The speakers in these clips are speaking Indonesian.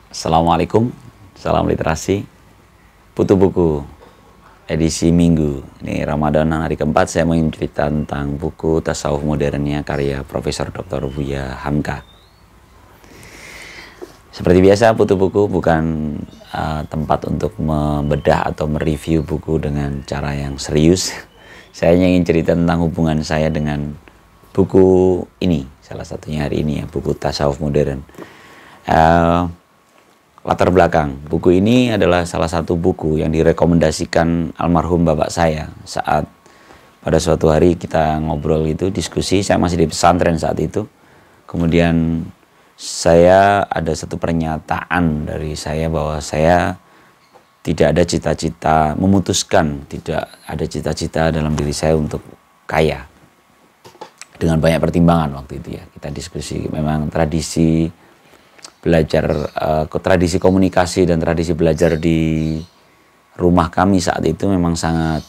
Assalamualaikum, salam literasi. Putu Buku, edisi Minggu. Ini Ramadan hari keempat, saya mau cerita tentang buku Tasawuf Modernnya karya Profesor Dr. Buya Hamka. Seperti biasa, Putu Buku bukan tempat untuk membedah atau mereview buku dengan cara yang serius. Saya hanya ingin cerita tentang hubungan saya dengan buku ini, salah satunya hari ini ya, buku Tasawuf Modern. Latar belakang, buku ini adalah salah satu buku yang direkomendasikan almarhum bapak saya saat pada suatu hari kita ngobrol gitu, diskusi, saya masih di pesantren saat itu. Kemudian saya ada satu pernyataan dari saya bahwa saya tidak ada cita-cita, memutuskan tidak ada cita-cita dalam diri saya untuk kaya. Dengan banyak pertimbangan waktu itu ya, kita diskusi, memang tradisi belajar, tradisi komunikasi dan tradisi belajar di rumah kami saat itu memang sangat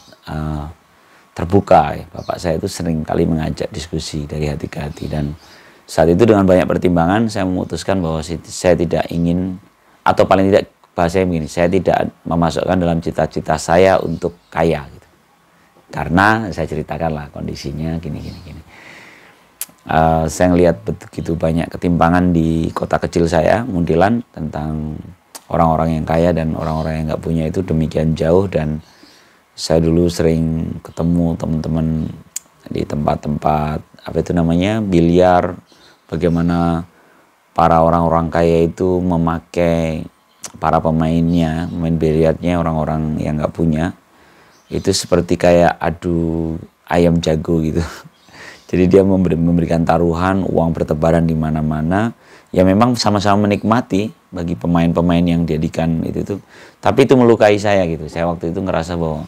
terbuka ya. Bapak saya itu sering kali mengajak diskusi dari hati ke hati, dan saat itu dengan banyak pertimbangan saya memutuskan bahwa saya tidak ingin, atau paling tidak bahasanya begini, saya tidak memasukkan dalam cita-cita saya untuk kaya gitu. Karena saya ceritakanlah kondisinya gini. Saya ngelihat begitu banyak ketimpangan di kota kecil saya, Muntilan, tentang orang-orang yang kaya dan orang-orang yang nggak punya itu demikian jauh. Dan saya dulu sering ketemu teman-teman di tempat-tempat apa itu namanya, biliar, bagaimana para orang-orang kaya itu memakai para pemainnya, pemain biliarnya, orang-orang yang nggak punya itu seperti kayak adu ayam jago gitu. Jadi dia memberikan taruhan, uang bertebaran di mana-mana. Ya memang sama-sama menikmati bagi pemain-pemain yang dijadikan itu tuh. Tapi itu melukai saya gitu. Saya waktu itu ngerasa bahwa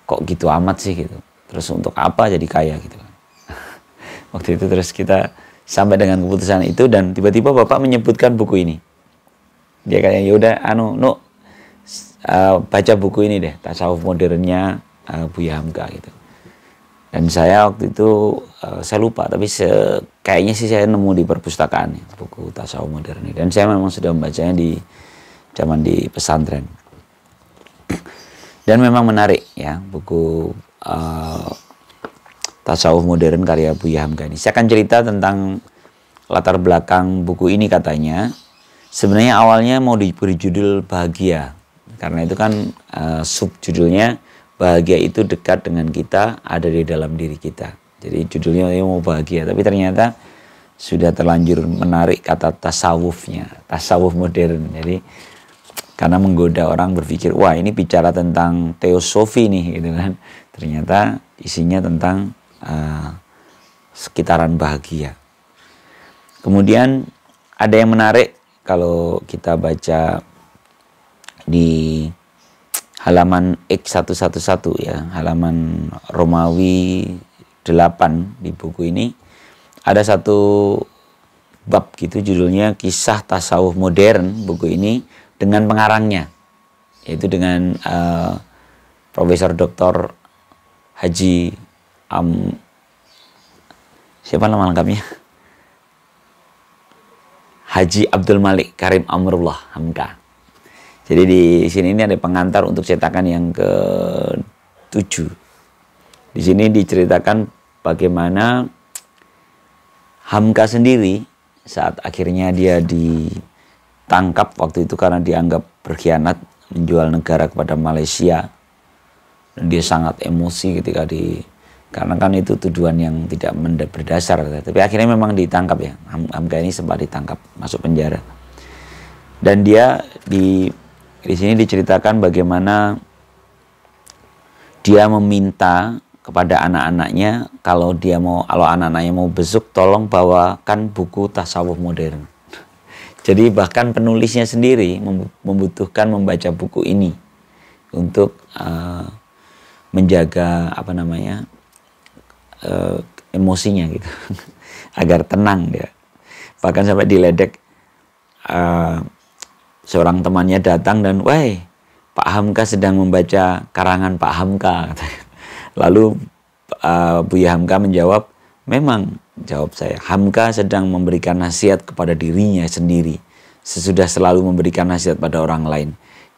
kok gitu amat sih gitu. Terus untuk apa jadi kaya gitu. Waktu itu terus kita sampai dengan keputusan itu, dan tiba-tiba Bapak menyebutkan buku ini. Dia kayak yaudah baca buku ini deh, Tasawuf Modernnya Buya Hamka gitu. Dan saya waktu itu saya lupa, tapi kayaknya sih saya nemu di perpustakaan ya, buku Tasawuf Modern ini. Dan saya memang sudah membacanya di zaman di pesantren. Dan memang menarik ya buku Tasawuf Modern karya Buya Hamka ini. Saya akan cerita tentang latar belakang buku ini. Katanya sebenarnya awalnya mau diberi judul Bahagia, karena itu kan subjudulnya bahagia itu dekat dengan kita, ada di dalam diri kita. Jadi judulnya mau bahagia, tapi ternyata sudah terlanjur menarik kata tasawufnya, tasawuf modern. Jadi karena menggoda orang berpikir, wah ini bicara tentang teosofi nih gitu kan. Ternyata isinya tentang sekitaran bahagia. Kemudian ada yang menarik kalau kita baca di halaman X111 ya, halaman Romawi 8 di buku ini ada satu bab gitu, judulnya Kisah Tasawuf Modern buku ini dengan pengarangnya, yaitu dengan Profesor Dr. Haji siapa nama lengkapnya? Haji Abdul Malik Karim Amrullah Hamka. Jadi di sini ini ada pengantar untuk cetakan yang ke-7. Di sini diceritakan bagaimana Hamka sendiri saat akhirnya dia ditangkap waktu itu karena dianggap berkhianat menjual negara kepada Malaysia. Dan dia sangat emosi ketika karena kan itu tuduhan yang tidak berdasar. Tapi akhirnya memang ditangkap ya. Hamka ini sempat ditangkap, masuk penjara. Dan dia di sini diceritakan bagaimana dia meminta kepada anak-anaknya, kalau anak-anaknya mau besuk, tolong bawakan buku Tasawuf Modern. Jadi bahkan penulisnya sendiri membutuhkan membaca buku ini untuk menjaga emosinya gitu, agar tenang dia. Bahkan sampai diledek. Seorang temannya datang dan, "Wah, Pak Hamka sedang membaca karangan Pak Hamka." Lalu Buya Hamka menjawab, "Memang," jawab saya, "Hamka sedang memberikan nasihat kepada dirinya sendiri sesudah selalu memberikan nasihat pada orang lain.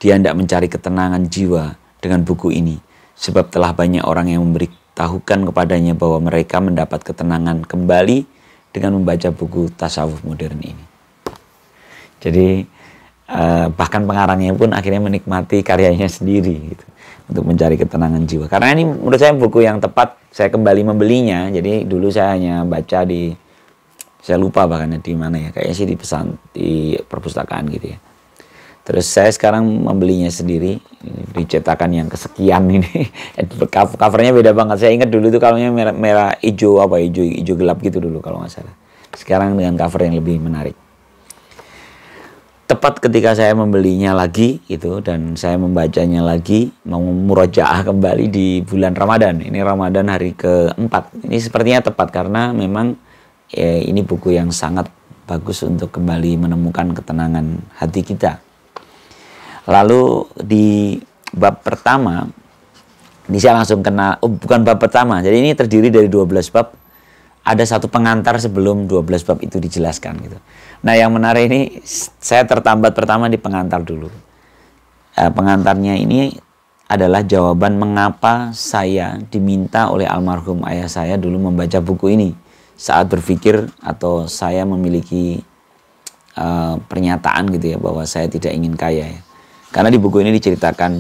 Dia hendak mencari ketenangan jiwa dengan buku ini, sebab telah banyak orang yang memberitahukan kepadanya bahwa mereka mendapat ketenangan kembali dengan membaca buku tasawuf modern ini. Jadi bahkan pengarangnya pun akhirnya menikmati karyanya sendiri gitu, untuk mencari ketenangan jiwa. Karena ini menurut saya buku yang tepat. Saya kembali membelinya. Jadi dulu saya hanya baca di, saya lupa bahkan di mana ya, kayaknya sih di perpustakaan gitu ya. Terus saya sekarang membelinya sendiri, dicetakan yang kesekian ini. Covernya beda banget. Saya ingat dulu tuh kalaunya merah hijau hijau gelap gitu dulu kalau nggak salah. Sekarang dengan cover yang lebih menarik. Tepat ketika saya membelinya lagi gitu, dan saya membacanya lagi, mau murojaah kembali di bulan Ramadan. Ini Ramadan hari keempat. Ini sepertinya tepat karena memang ini buku yang sangat bagus untuk kembali menemukan ketenangan hati kita. Lalu di bab pertama, ini saya langsung kenal, bukan bab pertama, jadi ini terdiri dari 12 bab. Ada satu pengantar sebelum 12 bab itu dijelaskan gitu. Nah yang menarik ini, saya tertambat pertama di pengantar dulu. Pengantarnya ini adalah jawaban mengapa saya diminta oleh almarhum ayah saya dulu membaca buku ini saat berpikir atau saya memiliki pernyataan gitu ya, bahwa saya tidak ingin kaya ya. Karena di buku ini diceritakan,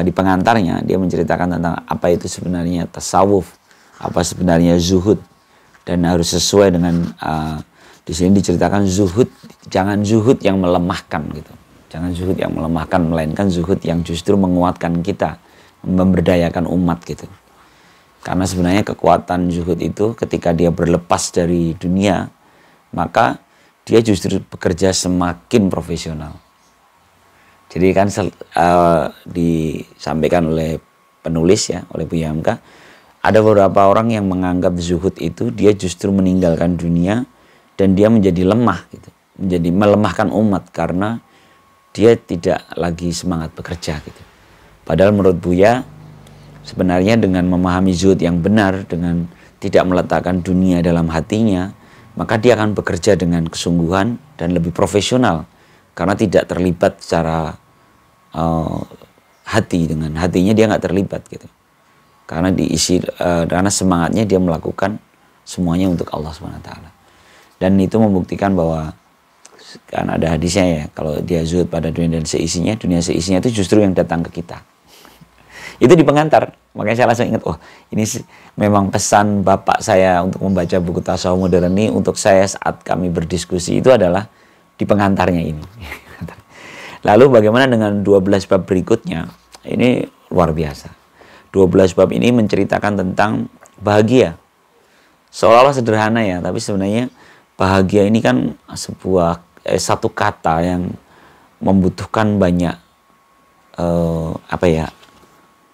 di pengantarnya dia menceritakan tentang apa itu sebenarnya tasawuf, apa sebenarnya zuhud, dan harus sesuai dengan di sini diceritakan zuhud, jangan zuhud yang melemahkan gitu, jangan zuhud yang melemahkan, melainkan zuhud yang justru menguatkan kita, memberdayakan umat gitu. Karena sebenarnya kekuatan zuhud itu ketika dia berlepas dari dunia, maka dia justru bekerja semakin profesional. Jadi kan disampaikan oleh penulis ya, oleh Buya Hamka, ada beberapa orang yang menganggap zuhud itu dia justru meninggalkan dunia dan dia menjadi lemah gitu, menjadi melemahkan umat karena dia tidak lagi semangat bekerja gitu. Padahal menurut Buya sebenarnya dengan memahami zuhud yang benar, dengan tidak meletakkan dunia dalam hatinya, maka dia akan bekerja dengan kesungguhan dan lebih profesional karena tidak terlibat secara hati, dengan hatinya dia nggak terlibat gitu. Karena diisi karena semangatnya dia melakukan semuanya untuk Allah SWT. Dan itu membuktikan bahwa kan ada hadisnya ya, kalau dia zuhud pada dunia dan seisinya, dunia seisinya itu justru yang datang ke kita. Itu di pengantar. Makanya saya langsung ingat, oh ini memang pesan bapak saya untuk membaca buku tasawuf modern ini untuk saya saat kami berdiskusi itu adalah di pengantarnya ini. Lalu bagaimana dengan 12 bab berikutnya? Ini luar biasa. 12 bab ini menceritakan tentang bahagia. Seolah-olah sederhana ya, tapi sebenarnya bahagia ini kan sebuah satu kata yang membutuhkan banyak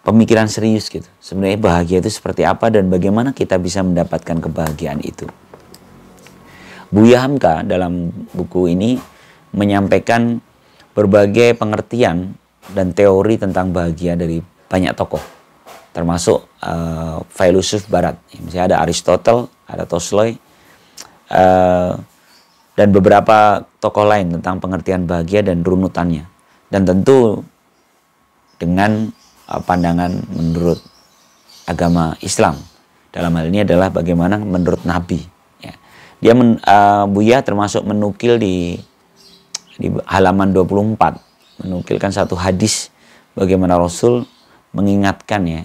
pemikiran serius gitu. Sebenarnya bahagia itu seperti apa dan bagaimana kita bisa mendapatkan kebahagiaan itu. Buya Hamka dalam buku ini menyampaikan berbagai pengertian dan teori tentang bahagia dari banyak tokoh, termasuk filosof Barat. Misalnya ada Aristotle, ada Tolstoy, dan beberapa tokoh lain tentang pengertian bahagia dan runutannya. Dan tentu dengan pandangan menurut agama Islam. Dalam hal ini adalah bagaimana menurut Nabi. Ya. Dia Buya termasuk menukil di halaman 24, menukilkan satu hadis bagaimana Rasul mengingatkan ya.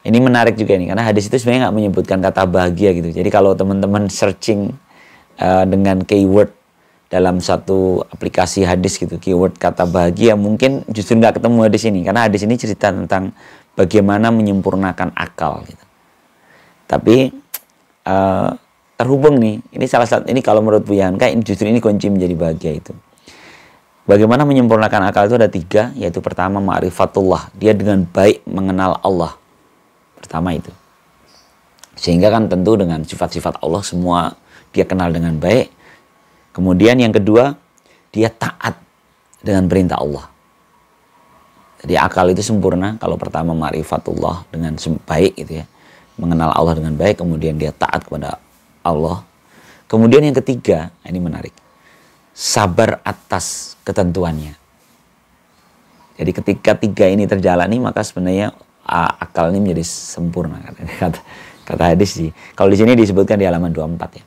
Ini menarik juga nih, karena hadis itu sebenarnya nggak menyebutkan kata bahagia gitu. Jadi kalau teman-teman searching dengan keyword dalam satu aplikasi hadis gitu, keyword kata bahagia, mungkin justru nggak ketemu hadis ini, karena hadis ini cerita tentang bagaimana menyempurnakan akal gitu. Tapi terhubung nih, ini salah satu, ini kalau menurut Buya Hamka justru ini kunci menjadi bahagia itu. Bagaimana menyempurnakan akal itu ada 3, yaitu pertama ma'rifatullah, dia dengan baik mengenal Allah. Pertama itu. Sehingga kan tentu dengan sifat-sifat Allah semua dia kenal dengan baik. Kemudian yang kedua, dia taat dengan perintah Allah. Jadi akal itu sempurna kalau pertama ma'rifatullah dengan baik gitu ya. Mengenal Allah dengan baik, kemudian dia taat kepada Allah. Kemudian yang ketiga, ini menarik. sabar atas ketentuannya. Jadi ketika 3 ini terjalani, maka sebenarnya akal ini menjadi sempurna. Kata hadis sih. Kalau di sini disebutkan di halaman 24 ya.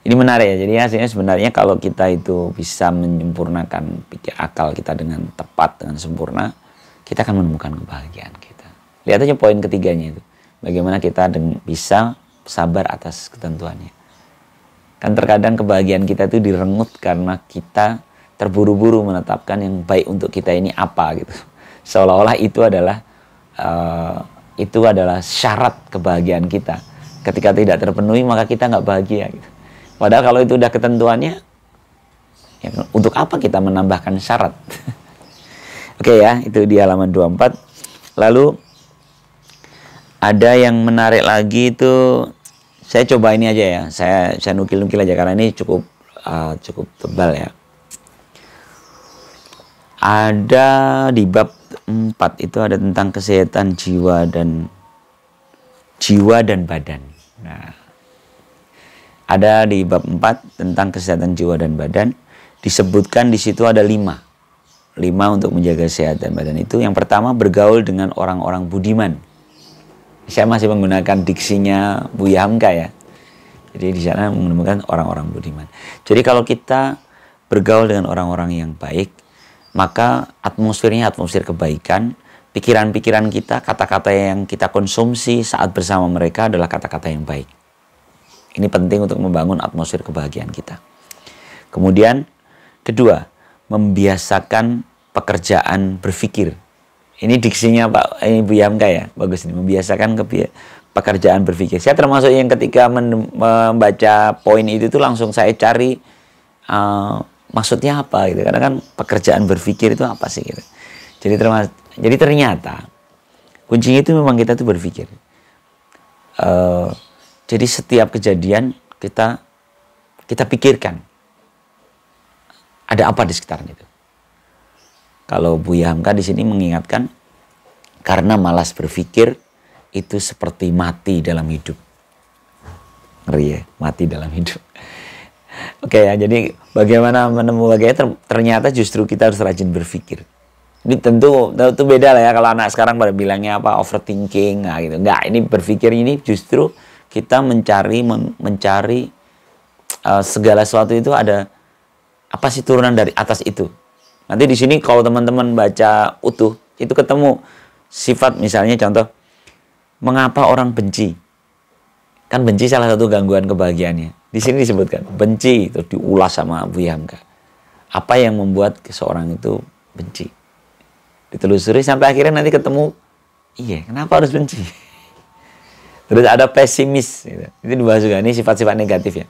Ini menarik ya. Jadi hasilnya sebenarnya kalau kita itu bisa menyempurnakan pikir akal kita dengan tepat, dengan sempurna, kita akan menemukan kebahagiaan kita. Lihat aja poin ketiganya itu. Bagaimana kita bisa sabar atas ketentuannya. Kan terkadang kebahagiaan kita itu direnggut karena kita terburu-buru menetapkan yang baik untuk kita ini apa gitu. Seolah-olah itu adalah syarat kebahagiaan kita. Ketika tidak terpenuhi maka kita nggak bahagia gitu. Padahal kalau itu udah ketentuannya, ya, untuk apa kita menambahkan syarat? Oke ya, itu di halaman 24. Lalu ada yang menarik lagi itu, saya coba ini aja ya. Saya nukil-nukil aja karena ini cukup tebal ya. Ada di bab 4 itu ada tentang kesehatan jiwa dan badan. Nah, ada di bab 4 tentang kesehatan jiwa dan badan, disebutkan di situ ada 5 untuk menjaga kesehatan badan itu. Yang pertama, bergaul dengan orang-orang budiman. Saya masih menggunakan diksinya Buya Hamka ya. Jadi di sana menemukan orang-orang budiman. Jadi kalau kita bergaul dengan orang-orang yang baik, maka atmosfernya atmosfer kebaikan, pikiran-pikiran kita, kata-kata yang kita konsumsi saat bersama mereka adalah kata-kata yang baik. Ini penting untuk membangun atmosfer kebahagiaan kita. Kemudian, kedua, membiasakan pekerjaan berpikir. Ini diksinya Pak, ini Bu Yamka ya, bagus ini. Membiasakan pekerjaan berpikir. Saya termasuk yang ketika membaca poin itu tuh langsung saya cari maksudnya apa gitu. Karena kan pekerjaan berpikir itu apa sih gitu. Jadi ternyata kuncinya itu memang kita tuh berpikir. Jadi setiap kejadian kita pikirkan ada apa di sekitaran itu. Kalau Buya Hamka di sini mengingatkan karena malas berpikir itu seperti mati dalam hidup. Ngeri ya, mati dalam hidup. Oke ya, jadi bagaimana menemukan ternyata justru kita harus rajin berpikir. Ini tentu beda lah ya kalau anak sekarang pada bilangnya apa overthinking, nah gitu. Enggak, ini berpikir ini justru kita mencari segala sesuatu itu ada apa sih turunan dari atas itu. Nanti di sini kalau teman-teman baca utuh itu ketemu sifat, misalnya contoh mengapa orang benci. Kan benci salah satu gangguan kebahagiaannya. Di sini disebutkan benci, itu diulas sama Buya Hamka. Apa yang membuat seseorang itu benci? Ditelusuri sampai akhirnya nanti ketemu, iya kenapa harus benci? Terus ada pesimis, gitu. Itu dibahas juga, ini sifat-sifat negatif ya.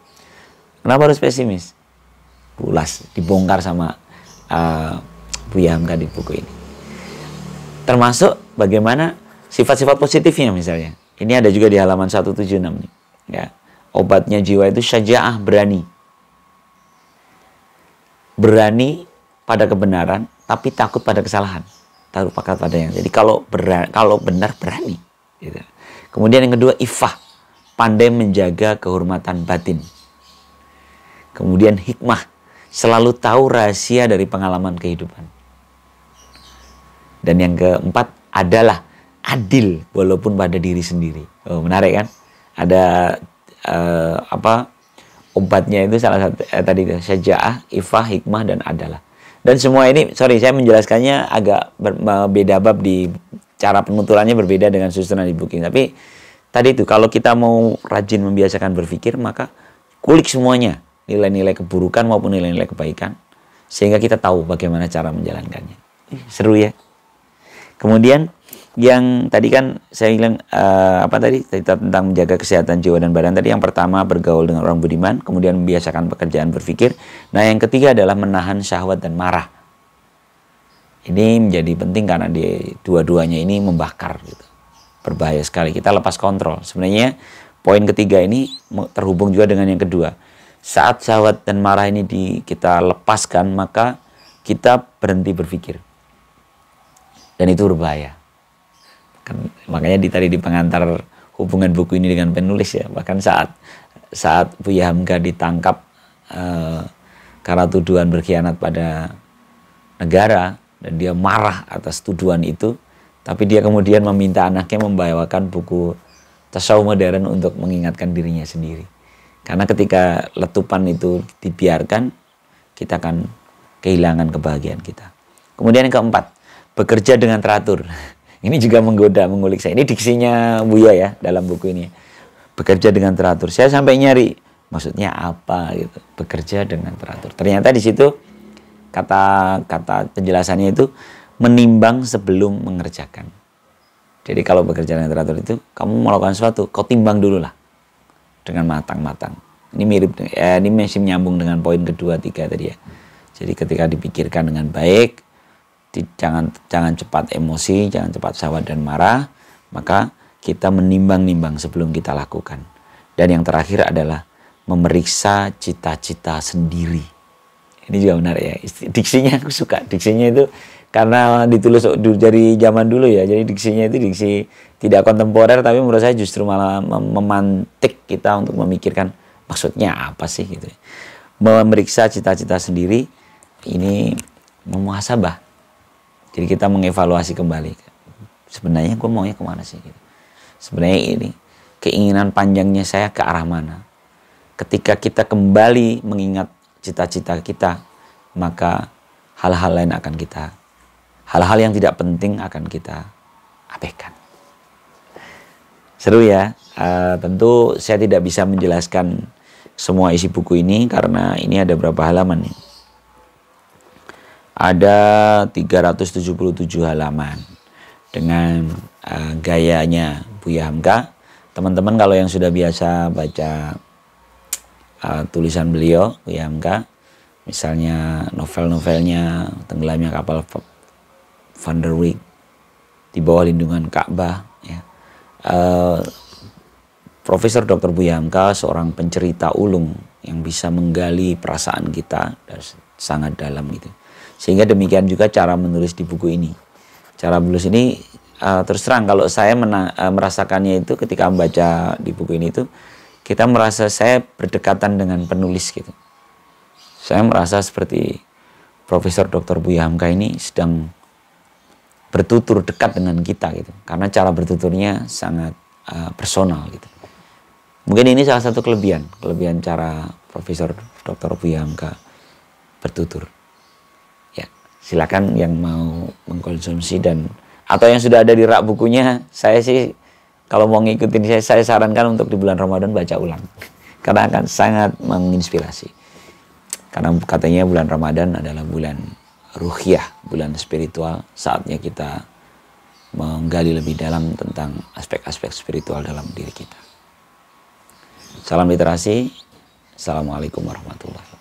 Kenapa harus pesimis? Ulas, dibongkar sama Buya Hamka di buku ini. Termasuk bagaimana sifat-sifat positifnya misalnya. Ini ada juga di halaman 176 nih. Ya. Obatnya jiwa itu syaja'ah, berani. Berani pada kebenaran, tapi takut pada kesalahan. Takut pada yang. Jadi kalau benar berani. Gitu. Kemudian yang kedua, ifah, pandai menjaga kehormatan batin. Kemudian hikmah, selalu tahu rahasia dari pengalaman kehidupan. Dan yang keempat adalah adil walaupun pada diri sendiri. Oh, menarik kan? Ada obatnya itu salah satu tadi syaja'ah, ifah, hikmah dan adalah. Dan semua ini, saya menjelaskannya agak beda bab di cara penuturannya berbeda dengan susunan di buku ini. Tapi tadi itu kalau kita mau rajin membiasakan berpikir, maka kulik semuanya, nilai-nilai keburukan maupun nilai-nilai kebaikan, sehingga kita tahu bagaimana cara menjalankannya. Seru ya. Kemudian yang tadi kan saya bilang tentang menjaga kesehatan jiwa dan badan tadi, yang pertama bergaul dengan orang budiman, kemudian membiasakan pekerjaan berpikir. Nah yang ketiga adalah menahan syahwat dan marah. Ini menjadi penting karena dua-duanya ini membakar gitu. Berbahaya sekali, kita lepas kontrol. Sebenarnya poin ketiga ini terhubung juga dengan yang kedua. Saat syahwat dan marah ini kita lepaskan, maka kita berhenti berpikir. Dan itu berbahaya. Makanya tadi di pengantar hubungan buku ini dengan penulis ya, bahkan saat Buya Hamka ditangkap karena tuduhan berkhianat pada negara, dan dia marah atas tuduhan itu, tapi dia kemudian meminta anaknya membawakan buku tasawuf modern untuk mengingatkan dirinya sendiri. Karena ketika letupan itu dibiarkan, kita akan kehilangan kebahagiaan kita. Kemudian yang keempat, bekerja dengan teratur. Ini juga menggoda, mengulik saya. Ini diksinya Buya ya dalam buku ini. Bekerja dengan teratur. Saya sampai nyari maksudnya apa gitu. Bekerja dengan teratur. Ternyata di situ kata penjelasannya itu menimbang sebelum mengerjakan. Jadi kalau bekerja dengan teratur itu, kamu melakukan sesuatu, kau timbang dulu lah dengan matang-matang. Ini mirip, ini masih menyambung dengan poin kedua, tiga tadi ya. Jadi ketika dipikirkan dengan baik, jangan cepat emosi, jangan cepat syahwat dan marah, maka kita menimbang-nimbang sebelum kita lakukan. Dan yang terakhir adalah memeriksa cita-cita sendiri. Ini juga benar ya. Diksinya aku suka. Diksinya itu karena ditulis dari zaman dulu ya. Jadi diksinya itu diksi tidak kontemporer, tapi menurut saya justru malah memantik kita untuk memikirkan maksudnya apa sih gitu. Memeriksa cita-cita sendiri, ini memuhasabah. Jadi kita mengevaluasi kembali. Sebenarnya gue maunya kemana sih gitu. Sebenarnya ini keinginan panjangnya saya ke arah mana. Ketika kita kembali mengingat cita-cita kita, maka hal-hal lain akan kita, hal-hal yang tidak penting akan kita abaikan. Seru ya. Tentu saya tidak bisa menjelaskan semua isi buku ini karena ini ada berapa halaman nih. Ada 377 halaman dengan gayanya Buya Hamka. Teman-teman kalau yang sudah biasa baca tulisan beliau, Buya Hamka, misalnya novel-novelnya Tenggelamnya Kapal Van der Wijk, Di Bawah Lindungan Ka'bah, ya. Profesor Dr. Buya Hamka seorang pencerita ulung yang bisa menggali perasaan kita sangat dalam gitu. Sehingga demikian juga cara menulis di buku ini. Cara menulis ini terus terang kalau saya merasakannya itu ketika membaca di buku ini itu, kita merasa saya berdekatan dengan penulis gitu. Saya merasa seperti Profesor Dr. Buya Hamka ini sedang bertutur dekat dengan kita gitu. Karena cara bertuturnya sangat personal gitu. Mungkin ini salah satu kelebihan cara Profesor Dr. Buya Hamka bertutur. Ya, silakan yang mau mengkonsumsi atau yang sudah ada di rak bukunya, saya sih kalau mau ngikutin saya sarankan untuk di bulan Ramadan baca ulang. Karena akan sangat menginspirasi. Karena katanya bulan Ramadan adalah bulan ruhiyah, bulan spiritual, saatnya kita menggali lebih dalam tentang aspek-aspek spiritual dalam diri kita. Salam literasi. Assalamualaikum warahmatullahi wabarakatuh.